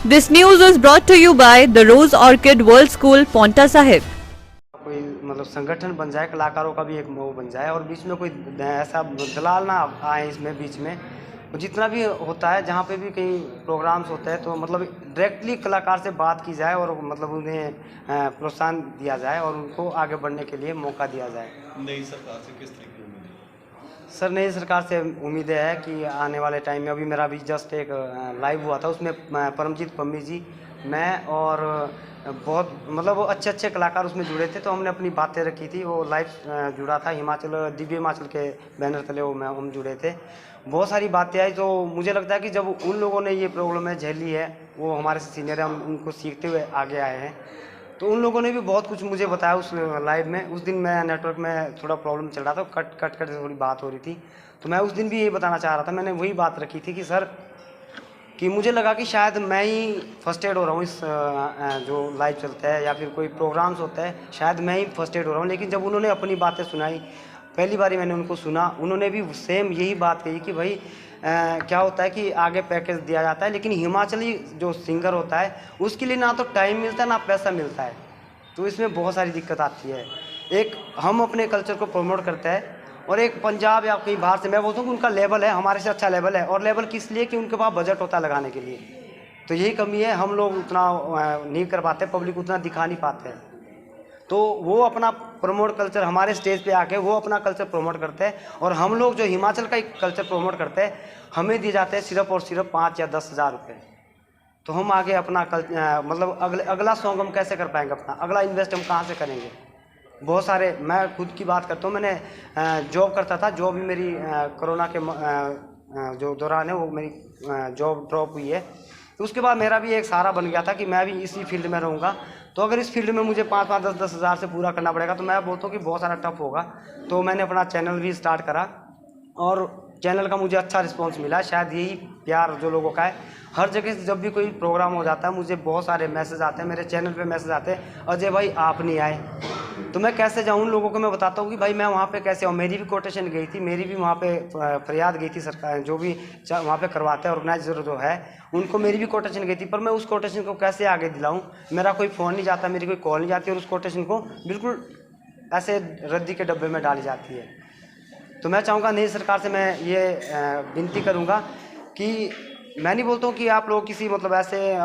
This news is brought to you by the Rose Orchid World School, Paonta Sahib. कोई मतलब संगठन बन जाए, कलाकारों का भी एक वो बन जाए और बीच में कोई ऐसा दलाल ना आए इसमें बीच में। और जितना भी होता है, जहाँ पे भी कहीं प्रोग्राम्स होते हैं, तो मतलब डायरेक्टली कलाकार से बात की जाए और मतलब उन्हें प्रोत्साहन दिया जाए और उनको आगे बढ़ने के लिए मौका दिया जाए। नई सरकार से किस तरह की उम्मीद है? सर, नई सरकार से उम्मीद है कि आने वाले टाइम में, अभी मेरा भी जस्ट एक लाइव हुआ था, उसमें परमजीत पम्मी जी, मैं और बहुत मतलब वो अच्छे अच्छे कलाकार उसमें जुड़े थे। तो हमने अपनी बातें रखी थी, वो लाइव जुड़ा था हिमाचल, दिव्य हिमाचल के बैनर तले वो हम जुड़े थे। बहुत सारी बातें आई, तो मुझे लगता है कि जब उन लोगों ने ये प्रॉब्लम है झेली है, वो हमारे से सीनियर है, हम उनको सीखते हुए आगे आए हैं, तो उन लोगों ने भी बहुत कुछ मुझे बताया उस लाइव में। उस दिन मैं नेटवर्क में थोड़ा प्रॉब्लम चल रहा था, कट से थोड़ी बात हो रही थी, तो मैं उस दिन भी यही बताना चाह रहा था। मैंने वही बात रखी थी कि सर, कि मुझे लगा कि शायद मैं ही फर्स्ट एड हो रहा हूँ इस जो लाइव चलता है या फिर कोई प्रोग्राम्स होता है, शायद मैं ही फर्स्ट एड हो रहा हूँ। लेकिन जब उन्होंने अपनी बातें सुनाई, पहली बारी मैंने उनको सुना, उन्होंने भी सेम यही बात कही कि भाई क्या होता है कि आगे पैकेज दिया जाता है, लेकिन हिमाचली जो सिंगर होता है उसके लिए ना तो टाइम मिलता है ना पैसा मिलता है, तो इसमें बहुत सारी दिक्कत आती है। एक हम अपने कल्चर को प्रमोट करते हैं और एक पंजाब या कहीं बाहर से, मैं बोलता हूँ कि उनका लेवल है हमारे से अच्छा लेवल है, और लेवल किस लिए कि उनके पास बजट होता है लगाने के लिए। तो यही कमी है, हम लोग उतना नहीं कर पाते, पब्लिक उतना दिखा नहीं पाते हैं। तो वो अपना प्रमोट कल्चर हमारे स्टेज पे आके वो अपना कल्चर प्रमोट करते हैं, और हम लोग जो हिमाचल का एक कल्चर प्रमोट करते हैं, हमें दिए जाते हैं सिर्फ और सिर्फ 5 या 10 हज़ार रुपये। तो हम आगे अपना मतलब अगला सॉन्ग हम कैसे कर पाएंगे, अपना अगला इन्वेस्ट हम कहाँ से करेंगे। बहुत सारे, मैं खुद की बात करता हूँ, मैंने जॉब करता था, जॉब भी मेरी कोरोना के जो दौरान है वो मेरी जॉब ड्रॉप हुई है। तो उसके बाद मेरा भी एक सहारा बन गया था कि मैं भी इसी फील्ड में रहूँगा, तो अगर इस फील्ड में मुझे 5-5, 10-10 हज़ार से पूरा करना पड़ेगा, तो मैं बोलता हूँ कि बहुत सारा टफ होगा। तो मैंने अपना चैनल भी स्टार्ट करा और चैनल का मुझे अच्छा रिस्पांस मिला। शायद यही प्यार जो लोगों का है, हर जगह से जब भी कोई प्रोग्राम हो जाता है मुझे बहुत सारे मैसेज आते हैं, मेरे चैनल पे मैसेज आते हैं, अजय भाई आप नहीं आए। तो मैं कैसे जाऊँ, उन लोगों को मैं बताता हूँ कि भाई मैं वहाँ पे कैसे आऊँ। मेरी भी कोटेशन गई थी, मेरी भी वहाँ पे फरियाद गई थी सरकार, जो भी वहाँ पे करवाते हैं ऑर्गेनाइजर जो है, उनको मेरी भी कोटेशन गई थी, पर मैं उस कोटेशन को कैसे आगे दिलाऊँ। मेरा कोई फ़ोन नहीं जाता, मेरी कोई कॉल नहीं जाती, और उस कोटेशन को बिल्कुल ऐसे रद्दी के डब्बे में डाली जाती है। तो मैं चाहूँगा नई सरकार से मैं ये विनती करूँगा कि मैं नहीं बोलता हूँ कि आप लोग किसी मतलब ऐसे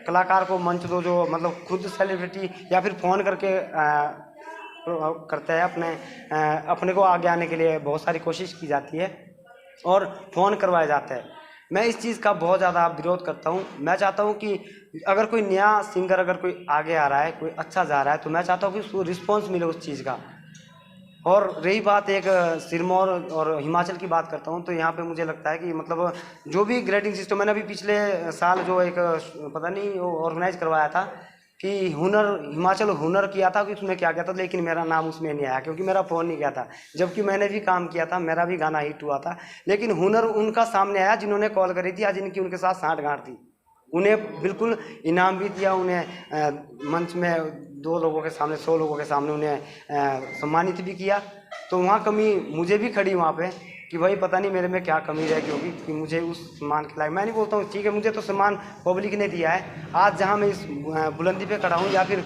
कलाकार को मंच दो जो मतलब खुद सेलिब्रिटी या फिर फ़ोन करके करते हैं, अपने को आगे आने के लिए बहुत सारी कोशिश की जाती है और फ़ोन करवाया जाता है। मैं इस चीज़ का बहुत ज़्यादा विरोध करता हूँ। मैं चाहता हूँ कि अगर कोई नया सिंगर अगर कोई आगे आ रहा है, कोई अच्छा जा रहा है, तो मैं चाहता हूँ कि उसको रिस्पॉन्स मिले उस चीज़ का। और रही बात एक सिरमौर और हिमाचल की बात करता हूँ, तो यहाँ पे मुझे लगता है कि मतलब जो भी ग्रेडिंग सिस्टम, मैंने अभी पिछले साल जो एक पता नहीं वो ऑर्गेनाइज करवाया था कि हुनर हिमाचल हुनर किया था, कि उसमें क्या किया था, लेकिन मेरा नाम उसमें नहीं आया क्योंकि मेरा फ़ोन नहीं गया था, जबकि मैंने भी काम किया था, मेरा भी गाना हिट हुआ था। लेकिन हुनर उनका सामने आया जिन्होंने कॉल करी थी, आज जिनकी उनके साथ साँठगांठ थी, उन्हें बिल्कुल इनाम भी दिया, उन्हें मंच में 2 लोगों के सामने 100 लोगों के सामने उन्हें सम्मानित भी किया। तो वहाँ कमी मुझे भी खड़ी वहाँ पे कि भाई पता नहीं मेरे में क्या कमी रह गई होगी कि मुझे उस सम्मान के लायक। मैं नहीं बोलता हूँ ठीक है, मुझे तो सम्मान पब्लिक ने दिया है। आज जहाँ मैं इस बुलंदी पे खड़ा हूँ, या फिर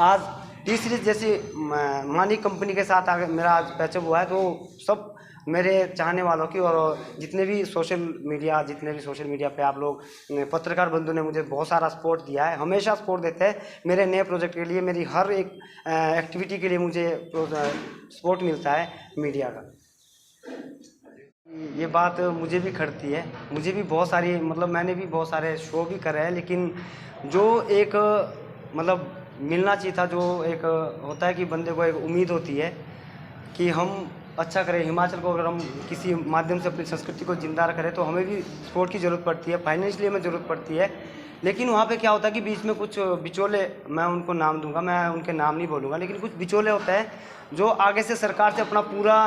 आज टी सीरीज जैसी मानी कंपनी के साथ आगे मेरा आज पैचअप हुआ है, तो सब मेरे चाहने वालों की और जितने भी सोशल मीडिया पे आप लोग पत्रकार बंधु ने मुझे बहुत सारा सपोर्ट दिया है, हमेशा सपोर्ट देते हैं मेरे नए प्रोजेक्ट के लिए, मेरी हर एक एक्टिविटी के लिए मुझे सपोर्ट मिलता है मीडिया का। ये बात मुझे भी खटती है, मुझे भी बहुत सारी मतलब मैंने भी बहुत सारे शो भी करे हैं, लेकिन जो एक मतलब मिलना चाहिए था, जो एक होता है कि बंदे को एक उम्मीद होती है कि हम अच्छा करें, हिमाचल को अगर हम किसी माध्यम से अपनी संस्कृति को जिंदा करें, तो हमें भी सपोर्ट की ज़रूरत पड़ती है, फाइनेंशियली हमें ज़रूरत पड़ती है। लेकिन वहाँ पे क्या होता है कि बीच में कुछ बिचौले, मैं उनको नाम दूंगा, मैं उनके नाम नहीं बोलूँगा, लेकिन कुछ बिचौले होते हैं जो आगे से सरकार से अपना पूरा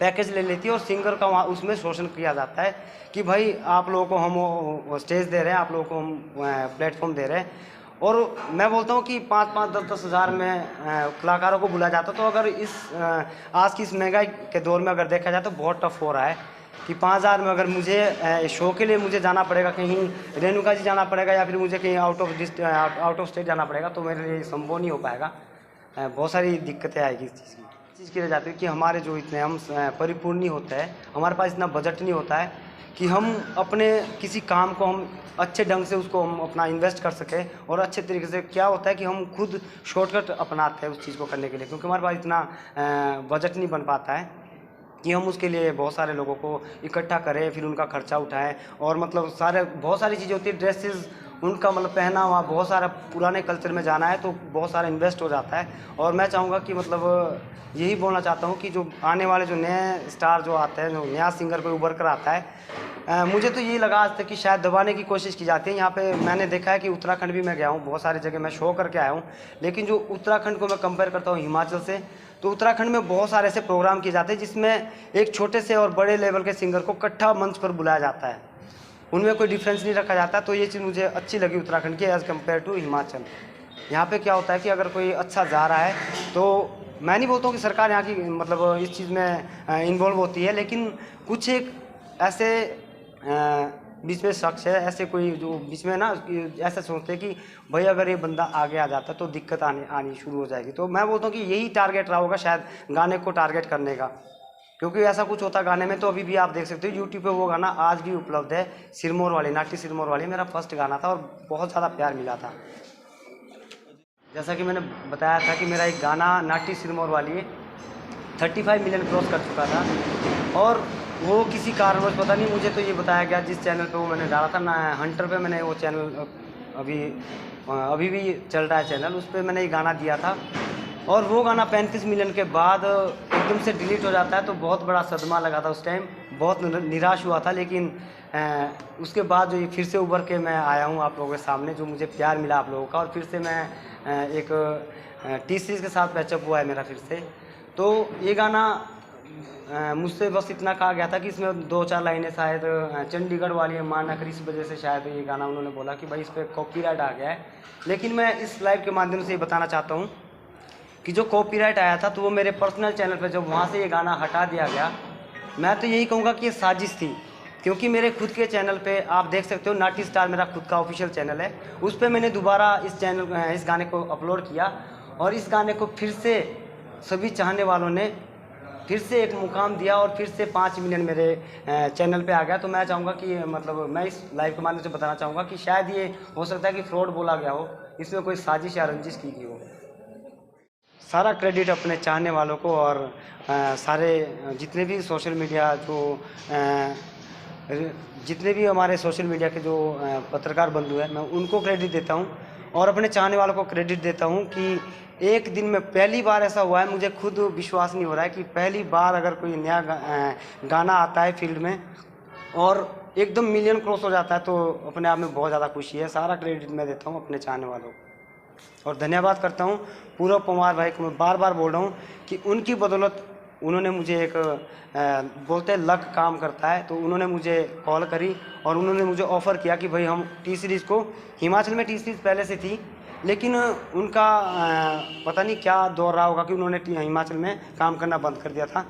पैकेज ले लेती है, और सिंगर का वहाँ उसमें शोषण किया जाता है कि भाई आप लोगों को हम स्टेज दे रहे हैं, आप लोगों को हम प्लेटफॉर्म दे रहे हैं। और मैं बोलता हूँ कि 5-5, 10-10 हज़ार में कलाकारों को बुलाया जाता, तो अगर इस आज की इस महंगाई के दौर में अगर देखा जाए तो बहुत टफ हो रहा है कि 5,000 में अगर मुझे शो के लिए मुझे जाना पड़ेगा, कहीं रेणुका जी जाना पड़ेगा या फिर मुझे कहीं आउट ऑफ स्टेट जाना पड़ेगा, तो मेरे लिए संभव नहीं हो पाएगा। बहुत सारी दिक्कतें आएगी इस चीज़ की रह जाती है कि हमारे जो इतने हम परिपूर्ण नहीं होते हैं, हमारे पास इतना बजट नहीं होता है कि हम अपने किसी काम को हम अच्छे ढंग से उसको हम अपना इन्वेस्ट कर सकें और अच्छे तरीके से। क्या होता है कि हम खुद शॉर्टकट अपनाते हैं उस चीज़ को करने के लिए, क्योंकि हमारे पास इतना बजट नहीं बन पाता है कि हम उसके लिए बहुत सारे लोगों को इकट्ठा करें, फिर उनका खर्चा उठाएं। और मतलब बहुत सारी चीज़ें होती है, ड्रेसेस उनका मतलब पहना हुआ, बहुत सारा पुराने कल्चर में जाना है तो बहुत सारा इन्वेस्ट हो जाता है। और मैं चाहूँगा कि मतलब यही बोलना चाहता हूँ कि जो आने वाले जो नए स्टार जो आते हैं, जो नया सिंगर कोई उभर कर आता है, मुझे तो यही लगा आज तक कि शायद दबाने की कोशिश की जाती है। यहाँ पे मैंने देखा है कि उत्तराखंड भी मैं गया हूँ, बहुत सारी जगह मैं शो करके आया हूँ, लेकिन जो उत्तराखंड को मैं कंपेयर करता हूँ हिमाचल से, तो उत्तराखंड में बहुत सारे ऐसे प्रोग्राम किए जाते हैं जिसमें एक छोटे से और बड़े लेवल के सिंगर को इकट्ठा मंच पर बुलाया जाता है, उनमें कोई डिफरेंस नहीं रखा जाता। तो ये चीज़ मुझे अच्छी लगी उत्तराखंड की एज़ कम्पेयर टू हिमाचल। यहाँ पे क्या होता है कि अगर कोई अच्छा जा रहा है तो मैं नहीं बोलता हूँ कि सरकार यहाँ की मतलब इस चीज़ में इन्वॉल्व होती है, लेकिन कुछ एक ऐसे बीच में शख्स है, ऐसे कोई जो बीच में ना ऐसा सोचते हैं कि भाई अगर ये बंदा आगे आ जाता है तो दिक्कत आनी शुरू हो जाएगी। तो मैं बोलता हूँ कि यही टारगेट रहा होगा शायद गाने को टारगेट करने का, क्योंकि ऐसा कुछ होता गाने में। तो अभी भी आप देख सकते हो यूट्यूब पे वो गाना आज भी उपलब्ध है, सिरमौर वाली, नाटी सिरमौर वाली, मेरा फर्स्ट गाना था और बहुत ज़्यादा प्यार मिला था। जैसा कि मैंने बताया था कि मेरा एक गाना नाटी सिरमौर वाली 35 मिलियन क्रॉस कर चुका था, और वो किसी कारणवश पता नहीं, मुझे तो ये बताया गया जिस चैनल पे वो मैंने डाला था ना, हंटर पे मैंने वो चैनल अभी भी चल रहा है चैनल, उस पर मैंने ये गाना दिया था, और वो गाना 35 मिलियन के बाद एकदम से डिलीट हो जाता है। तो बहुत बड़ा सदमा लगा था उस टाइम, बहुत निराश हुआ था। लेकिन उसके बाद जो ये फिर से उभर के मैं आया हूँ आप लोगों के सामने, जो मुझे प्यार मिला आप लोगों का, और फिर से मैं एक टी सीरीज़ के साथ पैचअप हुआ है मेरा फिर से। तो ये गाना मुझसे बस इतना कहा गया था कि इसमें 2-4 लाइनें शायद चंडीगढ़ वाली मां ना करी, इस वजह से शायद ये गाना उन्होंने बोला कि भाई इस पर कॉपीराइट आ गया है। लेकिन मैं इस लाइव के माध्यम से ये बताना चाहता हूँ कि जो कॉपीराइट आया था तो वो मेरे पर्सनल चैनल पर, जब वहाँ से ये गाना हटा दिया गया, मैं तो यही कहूँगा कि ये साजिश थी। क्योंकि मेरे खुद के चैनल पे आप देख सकते हो, नाटी स्टार मेरा खुद का ऑफिशियल चैनल है, उस पर मैंने दोबारा इस गाने को अपलोड किया, और इस गाने को फिर से सभी चाहने वालों ने फिर से एक मुकाम दिया और फिर से 5 मिलियन मेरे चैनल पे आ गया। तो मैं चाहूँगा कि मतलब मैं इस लाइव के माध्यम से बताना चाहूँगा कि शायद ये हो सकता है कि फ्रॉड बोला गया हो, इसमें कोई साजिश या रंजिश की गई हो। सारा क्रेडिट अपने चाहने वालों को, और सारे जितने भी सोशल मीडिया जितने भी हमारे सोशल मीडिया के जो पत्रकार बंधु हैं, मैं उनको क्रेडिट देता हूँ, और अपने चाहने वालों को क्रेडिट देता हूँ कि एक दिन में पहली बार ऐसा हुआ है, मुझे खुद विश्वास नहीं हो रहा है कि पहली बार अगर कोई नया गाना आता है फील्ड में और एकदम मिलियन क्रॉस हो जाता है, तो अपने आप में बहुत ज़्यादा खुशी है। सारा क्रेडिट मैं देता हूँ अपने चाहने वालों को, और धन्यवाद करता हूँ पूरब पवार भाई को। मैं बार बार बोल रहा हूँ कि उनकी बदौलत उन्होंने मुझे एक बोलते लक काम करता है, तो उन्होंने मुझे कॉल करी और उन्होंने मुझे ऑफ़र किया कि भाई हम टी सीरीज़ को, हिमाचल में टी सीरीज़ पहले से थी, लेकिन उनका पता नहीं क्या दौर रहा होगा कि उन्होंने हिमाचल में काम करना बंद कर दिया था।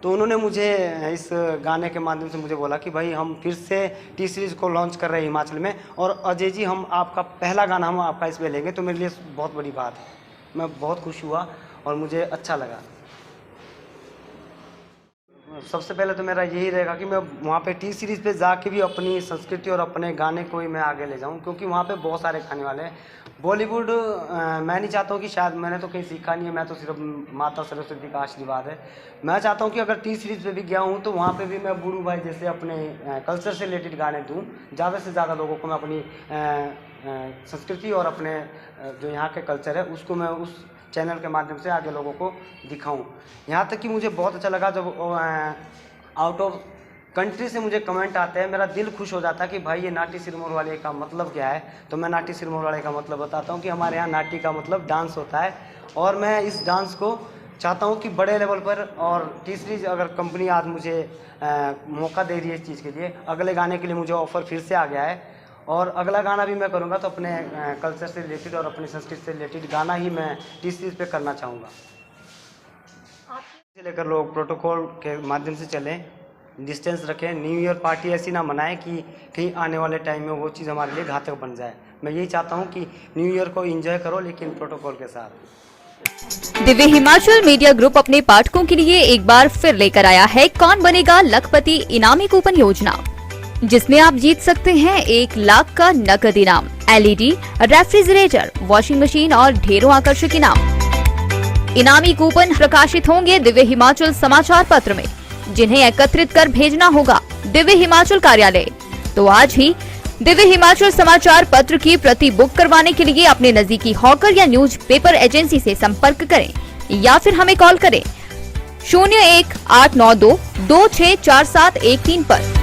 तो उन्होंने मुझे इस गाने के माध्यम से मुझे बोला कि भाई हम फिर से टी सीरीज़ को लॉन्च कर रहे हैं हिमाचल में, और अजय जी हम आपका पहला गाना हम आपका इस पर लेंगे। तो मेरे लिए बहुत बड़ी बात है, मैं बहुत खुश हुआ और मुझे अच्छा लगा। सबसे पहले तो मेरा यही रहेगा कि मैं वहाँ पे टी सीरीज़ पे जाके भी अपनी संस्कृति और अपने गाने को ही मैं आगे ले जाऊँ, क्योंकि वहाँ पे बहुत सारे गाने वाले हैं। बॉलीवुड मैं नहीं चाहता हूँ कि शायद मैंने तो कहीं सीखा नहीं है, मैं तो सिर्फ माता सरस्वती का आशीर्वाद है। मैं चाहता हूँ कि अगर टी सीरीज़ पे भी गया हूँ तो वहाँ पे भी मैं बूढ़ू भाई जैसे अपने कल्चर से रिलेटेड गाने दूँ, ज़्यादा से ज़्यादा लोगों को मैं अपनी संस्कृति और अपने जो यहाँ के कल्चर है उसको मैं उस चैनल के माध्यम से आगे लोगों को दिखाऊं। यहाँ तक कि मुझे बहुत अच्छा लगा जब आउट ऑफ कंट्री से मुझे कमेंट आते हैं, मेरा दिल खुश हो जाता है कि भाई ये नाटी सिरमौर वाले का मतलब क्या है। तो मैं नाटी सिरमौर वाले का मतलब बताता हूँ कि हमारे यहाँ नाटी का मतलब डांस होता है, और मैं इस डांस को चाहता हूँ कि बड़े लेवल पर, और तीसरी अगर कंपनी आज मुझे मौका दे रही है इस चीज़ के लिए, अगले गाने के लिए मुझे ऑफ़र फिर से आ गया है, और अगला गाना भी मैं करूँगा तो अपने कल्चर से रिलेटेड और अपनी संस्कृति से रिलेटेड गाना ही मैं इस चीज़ पे करना चाहूँगा। इसे लेकर लोग प्रोटोकॉल के माध्यम से चलें, डिस्टेंस रखें, न्यू ईयर पार्टी ऐसी ना मनाएं कि कहीं आने वाले टाइम में वो चीज़ हमारे लिए घातक बन जाए। मैं यही चाहता हूँ कि न्यू ईयर को एंजॉय करो लेकिन प्रोटोकॉल के साथ। दिव्य हिमाचल मीडिया ग्रुप अपने पाठकों के लिए एक बार फिर लेकर आया है कौन बनेगा लखपति इनामी कूपन योजना, जिसमें आप जीत सकते हैं 1 लाख का नकद इनाम, LED, रेफ्रिजरेटर, वॉशिंग मशीन और ढेरों आकर्षक इनाम। इनामी कूपन प्रकाशित होंगे दिव्य हिमाचल समाचार पत्र में, जिन्हें एकत्रित कर भेजना होगा दिव्य हिमाचल कार्यालय। तो आज ही दिव्य हिमाचल समाचार पत्र की प्रति बुक करवाने के लिए अपने नजदीकी हॉकर या न्यूज़पेपर एजेंसी से संपर्क करें या फिर हमें कॉल करें 01 892 264713 पर।